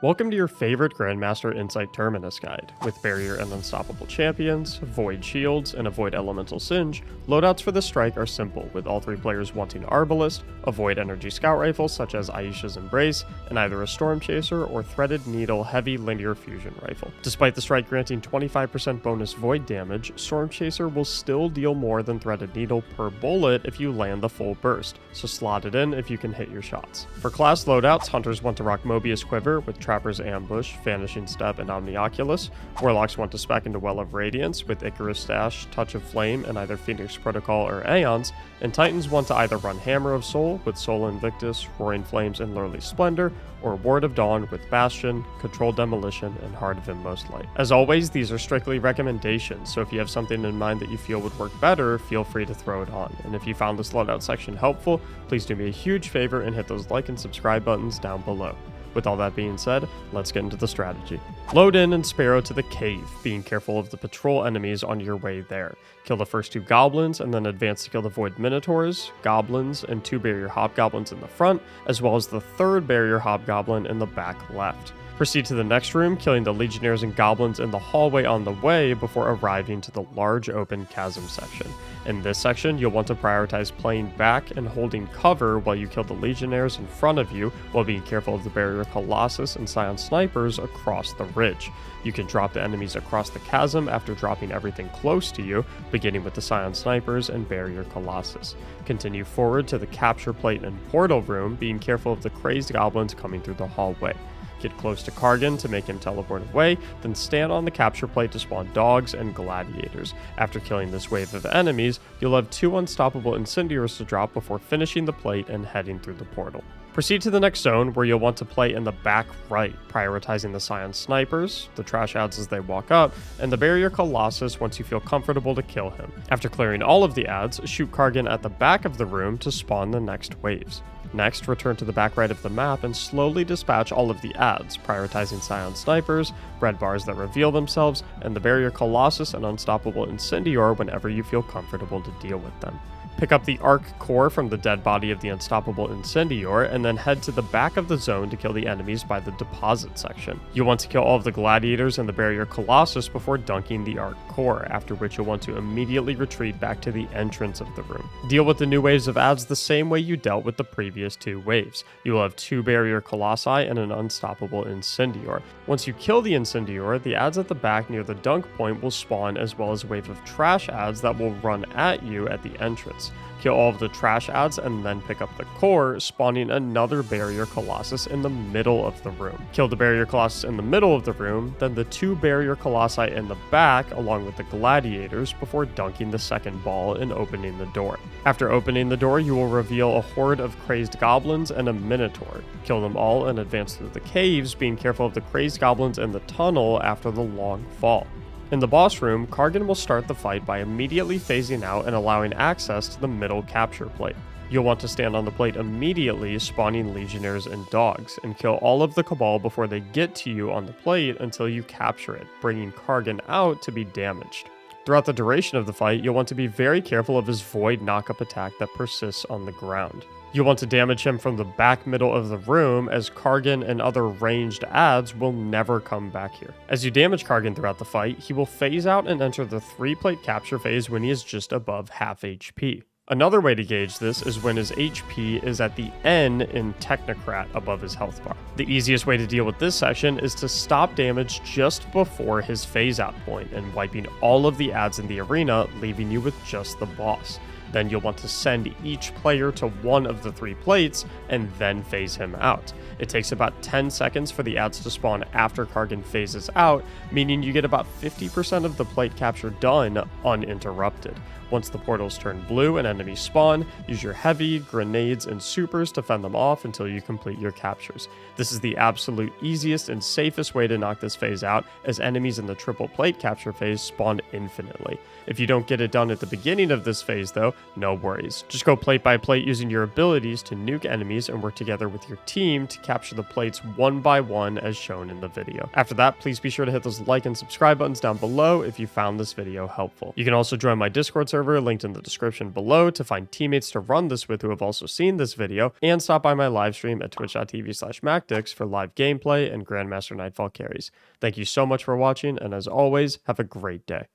Welcome to your favorite Grandmaster Insight Terminus guide. With barrier and unstoppable champions, void shields, and a void elemental singe, loadouts for the strike are simple, with all three players wanting Arbalist, a void energy scout rifle such as Aisha's Embrace, and either a storm chaser or threaded needle heavy linear fusion rifle. Despite the strike granting 25% bonus void damage, storm chaser will still deal more than threaded needle per bullet if you land the full burst, so slot it in if you can hit your shots. For class loadouts, hunters want to rock Mobius Quiver with Trapper's Ambush, Vanishing Step, and Omnioculus. Warlocks want to spec into Well of Radiance with Icarus Stash, Touch of Flame, and either Phoenix Protocol or Aeons, and Titans want to either run Hammer of Soul with Soul Invictus, Roaring Flames, and Lurley Splendor, or Ward of Dawn with Bastion, Controlled Demolition, and Heart of Inmost Light. As always, these are strictly recommendations, so if you have something in mind that you feel would work better, feel free to throw it on. And if you found this loadout section helpful, please do me a huge favor and hit those like and subscribe buttons down below. With all that being said, let's get into the strategy. Load in and Sparrow to the cave, being careful of the patrol enemies on your way there. Kill the first two goblins and then advance to kill the void minotaurs, goblins, and two barrier hobgoblins in the front, as well as the third barrier hobgoblin in the back left. Proceed to the next room, killing the legionnaires and goblins in the hallway on the way before arriving to the large open chasm section. In this section, you'll want to prioritize playing back and holding cover while you kill the legionnaires in front of you, while being careful of the barrier colossus and scion snipers across the ridge. You can drop the enemies across the chasm after dropping everything close to you, beginning with the scion snipers and barrier colossus. Continue forward to the capture plate and portal room, being careful of the crazed goblins coming through the hallway. Get close to Kargan to make him teleport away, then stand on the capture plate to spawn dogs and gladiators. After killing this wave of enemies, you'll have two unstoppable incendiaries to drop before finishing the plate and heading through the portal. Proceed to the next zone, where you'll want to play in the back right, prioritizing the scion snipers, the trash ads as they walk up, and the barrier colossus once you feel comfortable to kill him. After clearing all of the ads, shoot Kargan at the back of the room to spawn the next waves. Next, return to the back right of the map and slowly dispatch all of the ads, prioritizing scion snipers, red bars that reveal themselves, and the barrier colossus and unstoppable incendior whenever you feel comfortable to deal with them. Pick up the arc core from the dead body of the unstoppable incendior, and then head to the back of the zone to kill the enemies by the deposit section. You'll want to kill all of the gladiators and the barrier colossus before dunking the arc core, after which you'll want to immediately retreat back to the entrance of the room. Deal with the new waves of ads the same way you dealt with the previous two waves. You will have two barrier colossi and an unstoppable incendior. Once you kill the incendior, the ads at the back near the dunk point will spawn, as well as a wave of trash ads that will run at you at the entrance. Kill all of the trash ads and then pick up the core, spawning another barrier colossus in the middle of the room. Kill the barrier colossus in the middle of the room, then the two barrier colossi in the back along with the gladiators before dunking the second ball and opening the door. After opening the door, you will reveal a horde of crazed goblins and a minotaur. Kill them all and advance through the caves, being careful of the crazed goblins in the tunnel after the long fall. In the boss room, Kargan will start the fight by immediately phasing out and allowing access to the middle capture plate. You'll want to stand on the plate immediately, spawning legionnaires and dogs, and kill all of the Cabal before they get to you on the plate until you capture it, bringing Kargan out to be damaged. Throughout the duration of the fight, you'll want to be very careful of his void knockup attack that persists on the ground. You'll want to damage him from the back middle of the room, as Kargan and other ranged ads will never come back here. As you damage Kargan throughout the fight, he will phase out and enter the 3-plate capture phase when he is just above half HP. Another way to gauge this is when his HP is at the N in Technocrat above his health bar. The easiest way to deal with this section is to stop damage just before his phase out point and wiping all of the ads in the arena, leaving you with just the boss. Then you'll want to send each player to one of the 3 plates and then phase him out. It takes about 10 seconds for the ads to spawn after Kargan phases out, meaning you get about 50% of the plate capture done uninterrupted. Once the portals turn blue and enemies spawn, use your heavy, grenades, and supers to fend them off until you complete your captures. This is the absolute easiest and safest way to knock this phase out, as enemies in the triple plate capture phase spawn infinitely. If you don't get it done at the beginning of this phase though, no worries. Just go plate by plate using your abilities to nuke enemies and work together with your team to capture the plates one by one as shown in the video. After that, please be sure to hit those like and subscribe buttons down below if you found this video helpful. You can also join my Discord server linked in the description below to find teammates to run this with who have also seen this video, and stop by my live stream at twitch.tv/Mactics for live gameplay and Grandmaster Nightfall carries. Thank you so much for watching, and as always, have a great day.